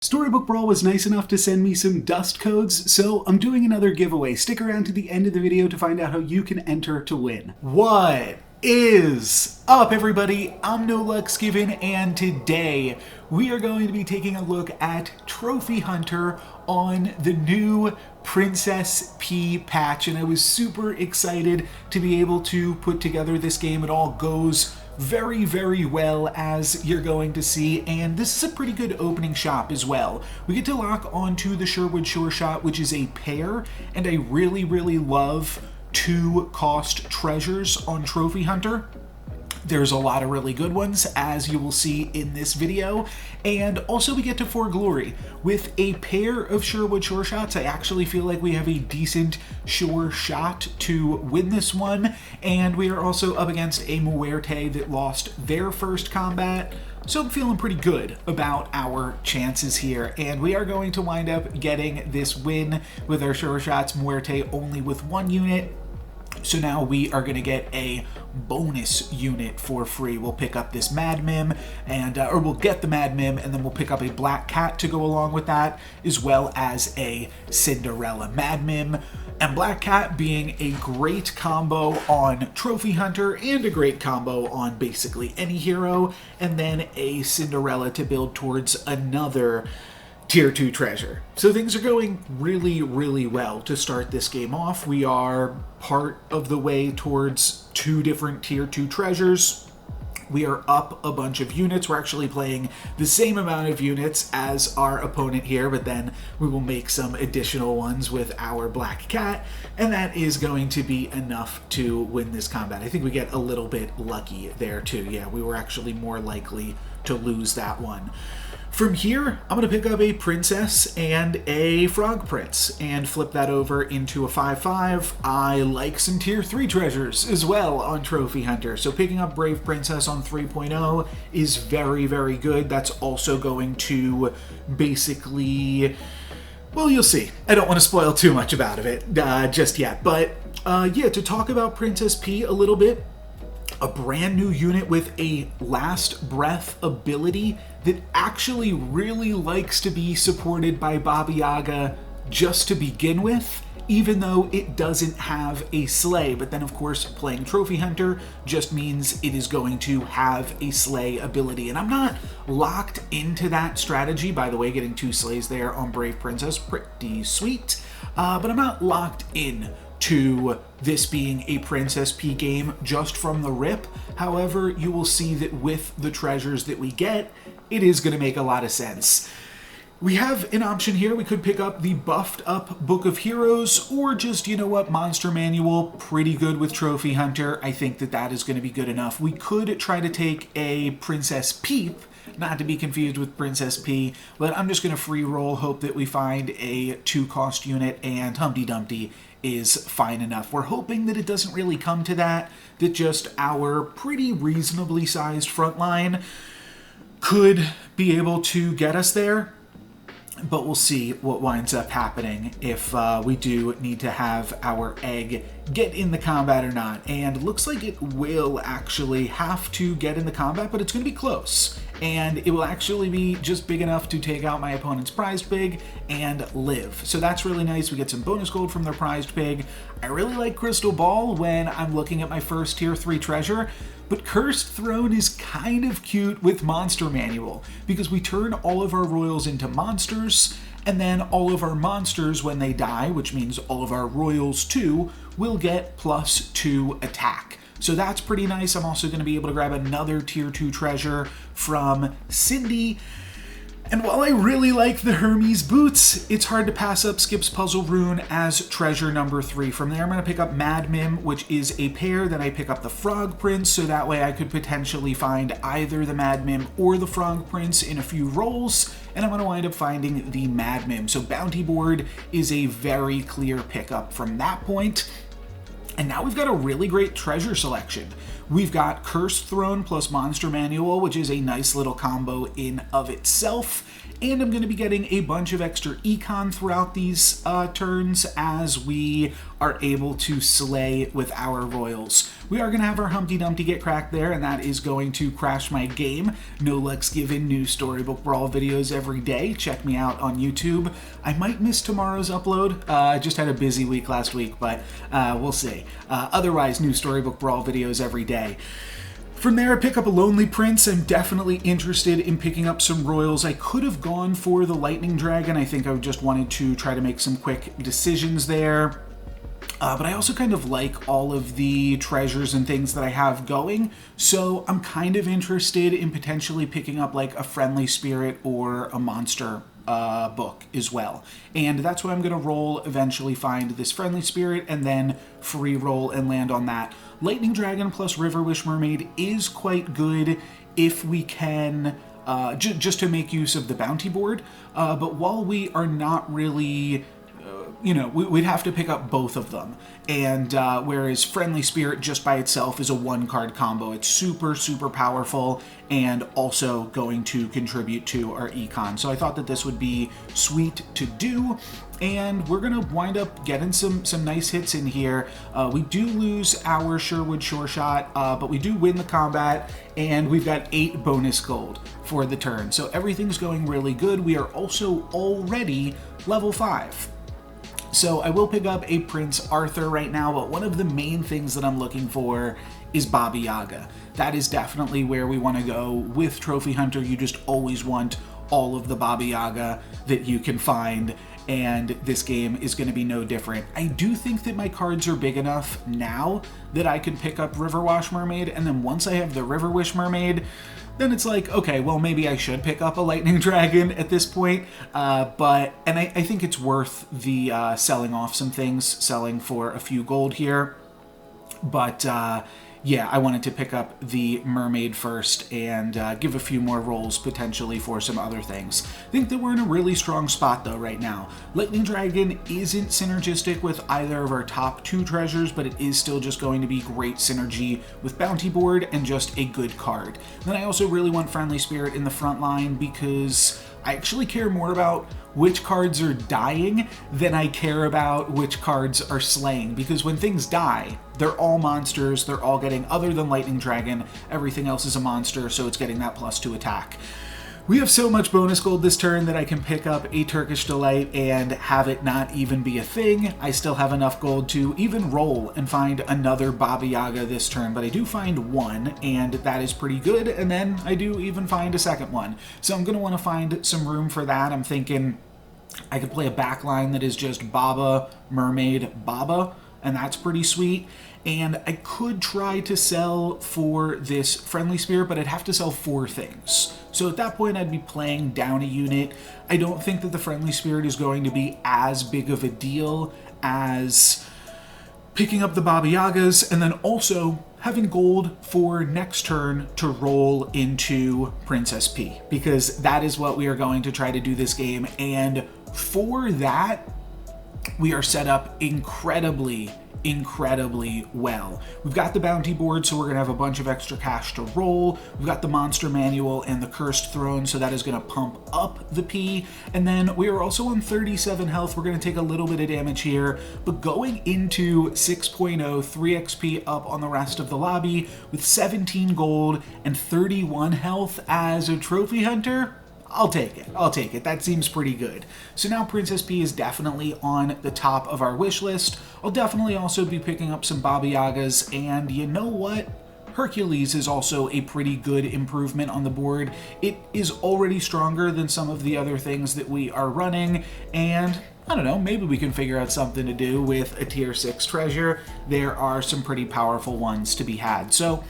Storybook Brawl was nice enough to send me some dust codes, so I'm doing another giveaway. Stick around to the end of the video to find out how you can enter to win. What is up, everybody? I'm No Lux Given, and today we are going to be taking a look at Trophy Hunter on the new Princess Pea patch, and I was super excited to be able to put together this game. It all goes very, very well, as you're going to see, and this is a pretty good opening shop as well. We get to lock onto the Sherwood Shore Shot, which is a pair, and I really, really love 2-cost treasures on Trophy Hunter. There's a lot of really good ones, as you will see in this video, and also we get to 4 glory. With a pair of Sherwood Shore Shots, I actually feel like we have a decent sure shot to win this one, and we are also up against a Muerte that lost their first combat, so I'm feeling pretty good about our chances here, and we are going to wind up getting this win with our Sure Shots. Muerte only with 1 unit. So now we are going to get a bonus unit for free. We'll pick up this Mad Mim, and or we'll get the Mad Mim, and then we'll pick up a Black Cat to go along with that, as well as a Cinderella. Mad Mim and Black Cat being a great combo on Trophy Hunter, and a great combo on basically any hero, and then a Cinderella to build towards another Tier 2 treasure. So things are going really, really well to start this game off. We are part of the way towards 2 different Tier 2 treasures. We are up a bunch of units. We're actually playing the same amount of units as our opponent here, but then we will make some additional ones with our Black Cat, and that is going to be enough to win this combat. I think we get a little bit lucky there too. Yeah, we were actually more likely to lose that one. From here, I'm going to pick up a Princess and a Frog Prince and flip that over into a 5/5. I like some Tier 3 treasures as well on Trophy Hunter, so picking up Brave Princess on 3.0 is very, very good. That's also going to basically, well, you'll see. I don't want to spoil too much about it just yet, but yeah, to talk about Princess Pea a little bit, a brand new unit with a Last Breath ability that actually really likes to be supported by Baba Yaga just to begin with, even though it doesn't have a slay. But then, of course, playing Trophy Hunter just means it is going to have a slay ability. And I'm not locked into that strategy. By the way, getting 2 slays there on Brave Princess, pretty sweet. But I'm not locked in to this being a Princess Pea game just from the rip. However, you will see that with the treasures that we get, it is going to make a lot of sense. We have an option here. We could pick up the buffed up Book of Heroes, or just, you know what, Monster Manual. Pretty good with Trophy Hunter. I think that that is going to be good enough. We could try to take a Princess Peep, not to be confused with Princess Pea, but I'm just going to free roll, hope that we find a 2-cost unit, and Humpty Dumpty is fine enough. We're hoping that it doesn't really come to that, that just our pretty reasonably sized front line could be able to get us there, but we'll see what winds up happening if we do need to have our egg get in the combat or not. And looks like it will actually have to get in the combat, but it's going to be close. And it will actually be just big enough to take out my opponent's prized pig and live. So that's really nice. We get some bonus gold from their prized pig. I really like Crystal Ball when I'm looking at my first Tier 3 treasure, but Cursed Throne is kind of cute with Monster Manual, because we turn all of our royals into monsters, and then all of our monsters, when they die, which means all of our royals too, will get +2 attack. So that's pretty nice. I'm also going to be able to grab another Tier 2 treasure from Cindy. And while I really like the Hermes boots, it's hard to pass up Skip's Puzzle Rune as treasure number 3. From there, I'm going to pick up Mad Mim, which is a pair. Then I pick up the Frog Prince, so that way I could potentially find either the Mad Mim or the Frog Prince in a few rolls. And I'm going to wind up finding the Mad Mim. So Bounty Board is a very clear pickup from that point. And now we've got a really great treasure selection. We've got Cursed Throne plus Monster Manual, which is a nice little combo in of itself. And I'm going to be getting a bunch of extra econ throughout these turns as we are able to slay with our royals. We are going to have our Humpty Dumpty get cracked there, and that is going to crash my game. No luck's given, new Storybook Brawl videos every day. Check me out on YouTube. I might miss tomorrow's upload. I just had a busy week last week, but we'll see. Otherwise, new Storybook Brawl videos every day. From there, I pick up a Lonely Prince. I'm definitely interested in picking up some royals. I could have gone for the Lightning Dragon. I think I just wanted to try to make some quick decisions there. But I also kind of like all of the treasures and things that I have going, so I'm kind of interested in potentially picking up like a Friendly Spirit or a Monster book as well. And that's why I'm going to roll, eventually find this Friendly Spirit, and then free roll and land on that. Lightning Dragon plus River Wish Mermaid is quite good if we can, just to make use of the bounty board, but while we are not really... we'd have to pick up both of them. And whereas Friendly Spirit just by itself is a one-card combo, it's super, super powerful and also going to contribute to our econ. So I thought that this would be sweet to do, and we're going to wind up getting some nice hits in here. We do lose our Sherwood Shore Shot, but we do win the combat, and we've got 8 bonus gold for the turn. So everything's going really good. We are also already level 5. So I will pick up a Prince Arthur right now, but one of the main things that I'm looking for is Baba Yaga. That is definitely where we want to go. With Trophy Hunter, you just always want all of the Baba Yaga that you can find, and this game is going to be no different. I do think that my cards are big enough now that I could pick up River Wash Mermaid, and then once I have the River Wish Mermaid, then it's like, okay, well, maybe I should pick up a Lightning Dragon at this point, I think it's worth the selling off some things, selling for a few gold here, but yeah, I wanted to pick up the Mermaid first and give a few more rolls potentially for some other things. I think that we're in a really strong spot though right now. Lightning Dragon isn't synergistic with either of our top 2 treasures, but it is still just going to be great synergy with Bounty Board and just a good card. Then I also really want Friendly Spirit in the front line because I actually care more about which cards are dying than I care about which cards are slaying, because when things die, they're all monsters, they're all getting, other than Lightning Dragon, everything else is a monster, so it's getting that +2 attack. We have so much bonus gold this turn that I can pick up a Turkish Delight and have it not even be a thing. I still have enough gold to even roll and find another Baba Yaga this turn, but I do find one, and that is pretty good, and then I do even find a second one. So I'm going to want to find some room for that. I'm thinking I could play a backline that is just Baba, Mermaid, Baba, and that's pretty sweet. And I could try to sell for this Friendly Spirit, but I'd have to sell 4 things. So at that point, I'd be playing down a unit. I don't think that the Friendly Spirit is going to be as big of a deal as picking up the Baba Yagas, and then also having gold for next turn to roll into Princess Pea, because that is what we are going to try to do this game. And for that, we are set up incredibly well. We've got the bounty board, so we're going to have a bunch of extra cash to roll. We've got the monster manual and the cursed throne, so that is going to pump up the P. And then we are also on 37 health. We're going to take a little bit of damage here, but going into 6.0, 3 XP up on the rest of the lobby with 17 gold and 31 health as a trophy hunter, I'll take it. That seems pretty good. So now Princess Pea is definitely on the top of our wish list. I'll definitely also be picking up some Baba Yagas, and you know what? Hercules is also a pretty good improvement on the board. It is already stronger than some of the other things that we are running, and I don't know, maybe we can figure out something to do with a tier 6 treasure. There are some pretty powerful ones to be had. So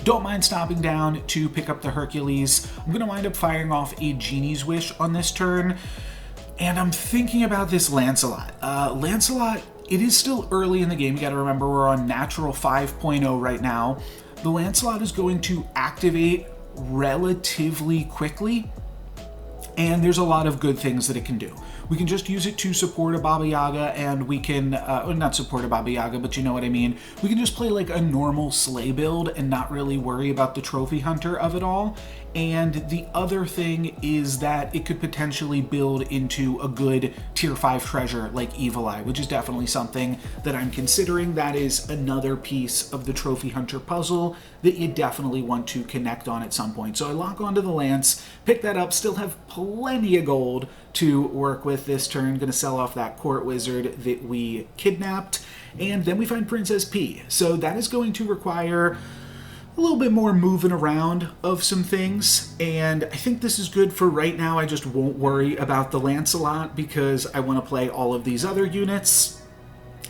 don't mind stopping down to pick up the Hercules. I'm going to wind up firing off a Genie's Wish on this turn, and I'm thinking about this Lancelot. Lancelot, it is still early in the game. You got to remember we're on natural 5.0 right now. The Lancelot is going to activate relatively quickly, and there's a lot of good things that it can do. We can just use it to support a Baba Yaga, and we can, not support a Baba Yaga, but you know what I mean. We can just play like a normal sleigh build and not really worry about the trophy hunter of it all. And the other thing is that it could potentially build into a good tier 5 treasure like Evil Eye, which is definitely something that I'm considering. That is another piece of the Trophy Hunter puzzle that you definitely want to connect on at some point. So I lock onto the lance, pick that up, still have plenty of gold to work with this turn. Gonna sell off that court wizard that we kidnapped, and then we find Princess Pea. So that is going to require a little bit more moving around of some things, and I think this is good for right now. I just won't worry about the Lancelot because I want to play all of these other units.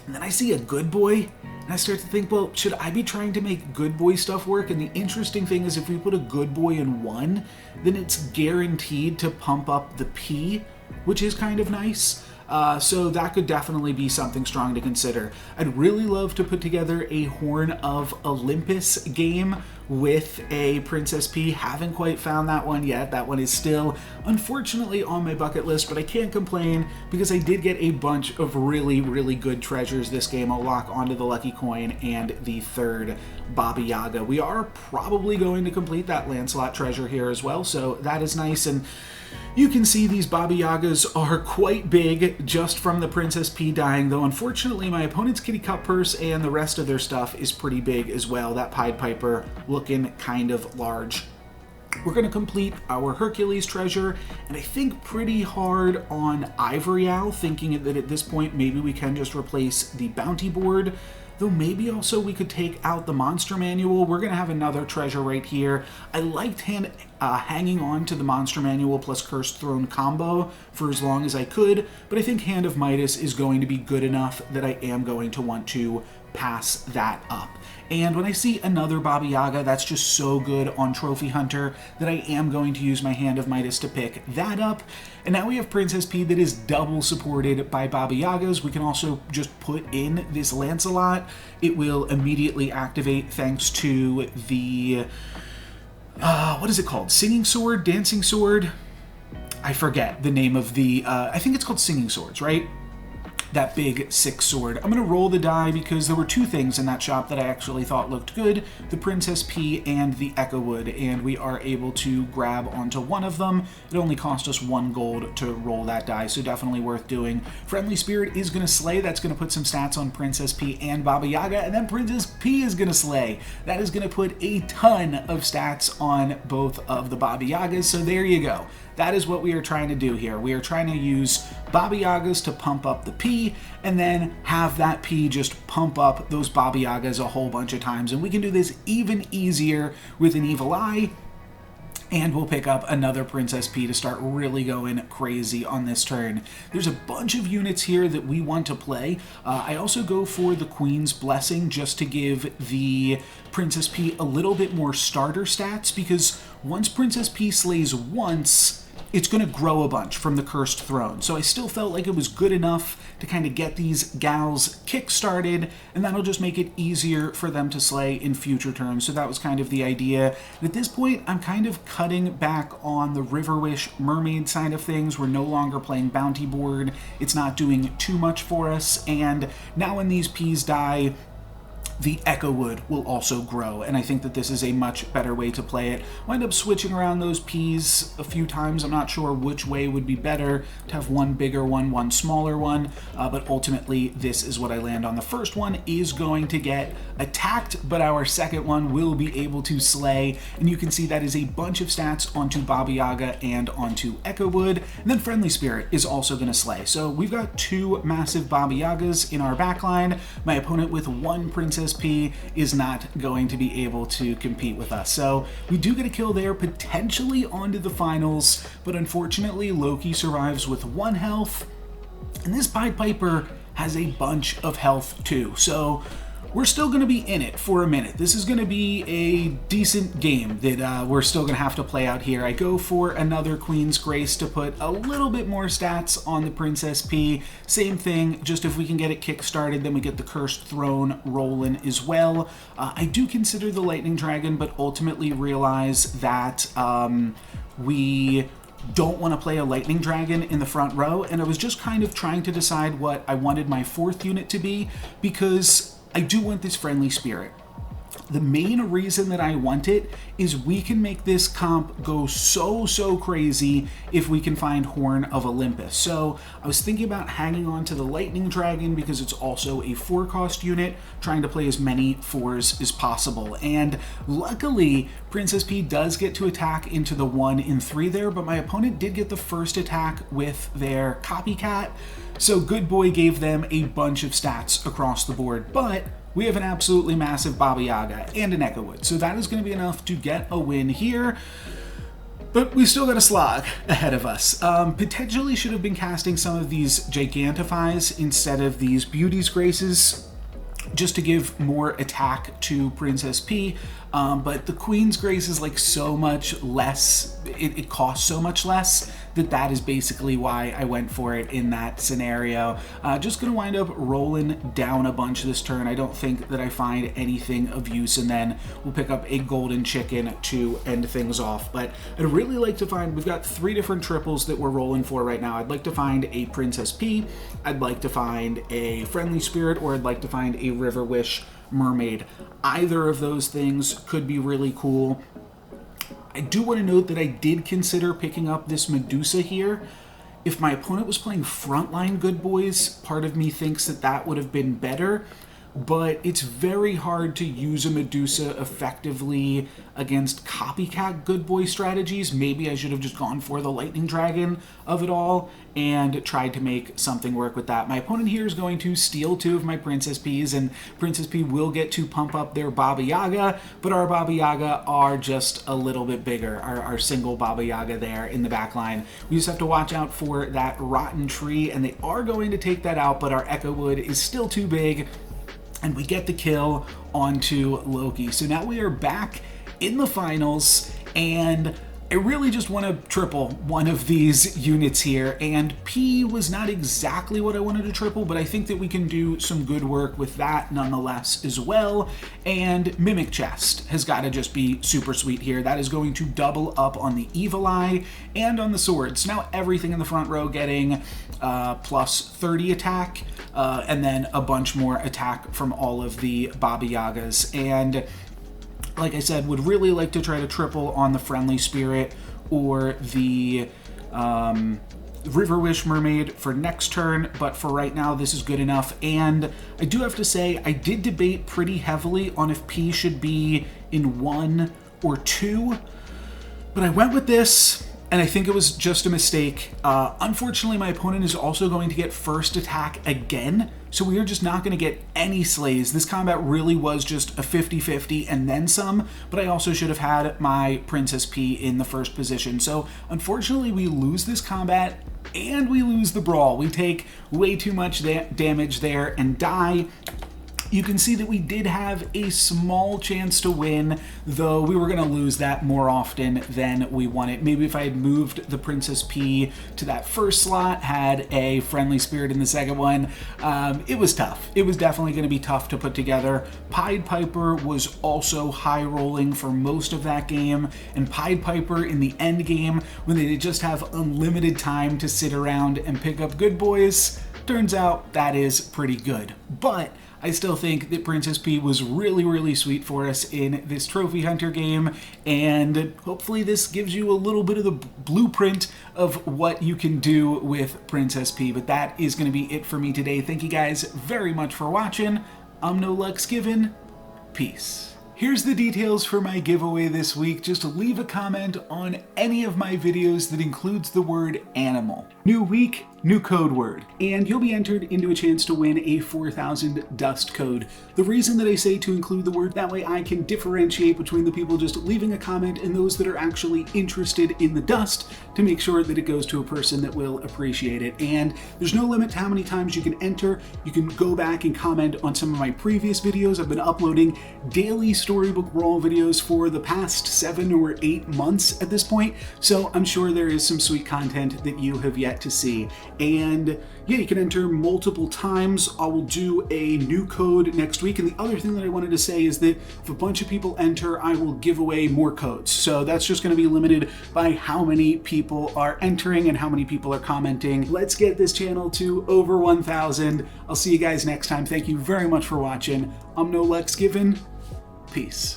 And then I see a good boy, and I start to think, well, should I be trying to make good boy stuff work? And the interesting thing is if we put a good boy in 1, then it's guaranteed to pump up the P, which is kind of nice. So that could definitely be something strong to consider. I'd really love to put together a Horn of Olympus game with a Princess Pea. Haven't quite found that one yet. That one is still, unfortunately, on my bucket list, but I can't complain because I did get a bunch of really, really good treasures this game. I'll lock onto the Lucky Coin and the 3rd Baba Yaga. We are probably going to complete that Lancelot treasure here as well, so that is nice. And you can see these Baba Yagas are quite big just from the Princess Pea dying, though unfortunately my opponent's Kitty Cup Purse and the rest of their stuff is pretty big as well. That Pied Piper looking kind of large. We're going to complete our Hercules treasure, and I think pretty hard on Ivory Owl, thinking that at this point maybe we can just replace the bounty board. Though maybe also we could take out the monster manual. We're going to have another treasure right here. I liked hanging on to the monster manual plus Cursed Throne combo for as long as I could, but I think Hand of Midas is going to be good enough that I am going to want to pass that up. And when I see another Baba Yaga that's just so good on Trophy Hunter that I am going to use my Hand of Midas to pick that up. And now we have Princess Pea that is double supported by Baba Yagas. We can also just put in this Lancelot. It will immediately activate thanks to the, what is it called? Singing Sword? Dancing Sword? I forget the name of the, I think it's called Singing Swords, right? That big 6 sword. I'm going to roll the die because there were 2 things in that shop that I actually thought looked good, the Princess Pea and the Echo Wood, and we are able to grab onto one of them. It only cost us 1 gold to roll that die, so definitely worth doing. Friendly Spirit is going to slay. That's going to put some stats on Princess Pea and Baba Yaga, and then Princess Pea is going to slay. That is going to put a ton of stats on both of the Baba Yagas, so there you go. That is what we are trying to do here. We are trying to use Baba Yagas to pump up the P, and then have that P just pump up those Baba Yagas a whole bunch of times. And we can do this even easier with an Evil Eye, and we'll pick up another Princess Pea to start really going crazy on this turn. There's a bunch of units here that we want to play. I also go for the Queen's Blessing just to give the Princess Pea a little bit more starter stats, because once Princess Pea slays once, it's going to grow a bunch from the Cursed Throne. So I still felt like it was good enough to kind of get these gals kick-started, and that'll just make it easier for them to slay in future turns. So that was kind of the idea. And at this point, I'm kind of cutting back on the Riverwish Mermaid side of things. We're no longer playing Bounty Board. It's not doing too much for us. And now when these Peas die, the Echo Wood will also grow, and I think that this is a much better way to play it. Wind up switching around those Peas a few times. I'm not sure which way would be better, to have one bigger one, one smaller one, but ultimately this is what I land on. The first one is going to get attacked, but our second one will be able to slay, and you can see that is a bunch of stats onto Baba Yaga and onto Echo Wood, and then Friendly Spirit is also going to slay. So we've got 2 massive Baba Yagas in our backline. My opponent with 1 Princess Pea is not going to be able to compete with us. So we do get a kill there, potentially onto the finals, but unfortunately Loki survives with 1 health, and this Pied Piper has a bunch of health too. So we're still going to be in it for a minute. This is going to be a decent game that we're still going to have to play out here. I go for another Queen's Grace to put a little bit more stats on the Princess Pea. Same thing, just if we can get it kick-started, then we get the Cursed Throne rolling as well. I do consider the Lightning Dragon, but ultimately realize that we don't want to play a Lightning Dragon in the front row, and I was just kind of trying to decide what I wanted my 4th unit to be, because I do want this Friendly Spirit. The main reason that I want it is we can make this comp go so crazy if we can find Horn of Olympus. So I was thinking about hanging on to the Lightning Dragon because it's also a 4-cost unit, trying to play as many 4s as possible. And luckily, Princess Pea does get to attack into the 1 in 3 there, but my opponent did get the first attack with their Copycat. So Good Boy gave them a bunch of stats across the board, but we have an absolutely massive Baba Yaga and an Echo Wood, so that is going to be enough to get a win here. But we still got a slog ahead of us. Potentially should have been casting some of these Gigantifies instead of these Beauty's Graces, just to give more attack to Princess Pea, but the Queen's Grace is like so much less, it costs so much less that is basically why I went for it in that scenario. Just gonna wind up rolling down a bunch this turn. I don't think that I find anything of use, and then we'll pick up a golden chicken to end things off. But I'd really like to find, we've got 3 different triples that we're rolling for right now. I'd like to find a Princess Pea, I'd like to find a Friendly Spirit, or I'd like to find a River Wish Mermaid. Either of those things could be really cool. I do want to note that I did consider picking up this Medusa here. If my opponent was playing frontline Good Boys, part of me thinks that that would have been better, but it's very hard to use a Medusa effectively against copycat Good Boy strategies. Maybe I should have just gone for the Lightning Dragon of it all and tried to make something work with that. My opponent here is going to steal 2 of my Princess Peas, and Princess Pea will get to pump up their Baba Yaga, but our Baba Yaga are just a little bit bigger, our single Baba Yaga there in the back line. We just have to watch out for that Rotten Tree, and they are going to take that out, but our Echo Wood is still too big, and we get the kill onto Loki. So now we are back in the finals, and I really just want to triple one of these units here, and P was not exactly what I wanted to triple, but I think that we can do some good work with that nonetheless as well. And Mimic Chest has got to just be super sweet here. That is going to double up on the Evil Eye and on the swords. Now everything in the front row getting plus 30 attack, and then a bunch more attack from all of the Baba Yagas. And like I said, would really like to try to triple on the Friendly Spirit or the River Wish Mermaid for next turn, but for right now this is good enough. And I do have to say, I did debate pretty heavily on if P should be in 1 or 2, but I went with this, and I think it was just a mistake. Unfortunately, my opponent is also going to get first attack again, so we are just not going to get any slays. This combat really was just a 50-50 and then some, but I also should have had my Princess Pea in the first position. So unfortunately, we lose this combat and we lose the brawl. We take way too much damage there and die. You can see that we did have a small chance to win, though we were going to lose that more often than we won it. Maybe if I had moved the Princess Pea to that first slot, had a Friendly Spirit in the second one, it was tough. It was definitely going to be tough to put together. Pied Piper was also high rolling for most of that game, and Pied Piper in the end game, when they just have unlimited time to sit around and pick up Good Boys, turns out that is pretty good. But I still think that Princess Pea was really sweet for us in this Trophy Hunter game, and hopefully this gives you a little bit of the blueprint of what you can do with Princess Pea. But that is going to be it for me today. Thank you guys very much for watching. I'm No Luck's Given. Peace. Here's the details for my giveaway this week. Just leave a comment on any of my videos that includes the word animal. New week, new code word, and you'll be entered into a chance to win a 4,000 dust code. The reason that I say to include the word, that way I can differentiate between the people just leaving a comment and those that are actually interested in the dust, to make sure that it goes to a person that will appreciate it. And there's no limit to how many times you can enter. You can go back and comment on some of my previous videos. I've been uploading daily Storybook Brawl videos for the past 7 or 8 months at this point, so I'm sure there is some sweet content that you have yet to see. And yeah, you can enter multiple times. I will do a new code next week. And the other thing that I wanted to say is that if a bunch of people enter, I will give away more codes. So that's just going to be limited by how many people are entering and how many people are commenting. Let's get this channel to over 1,000. I'll see you guys next time. Thank you very much for watching. I'm No Luck's Given. Peace.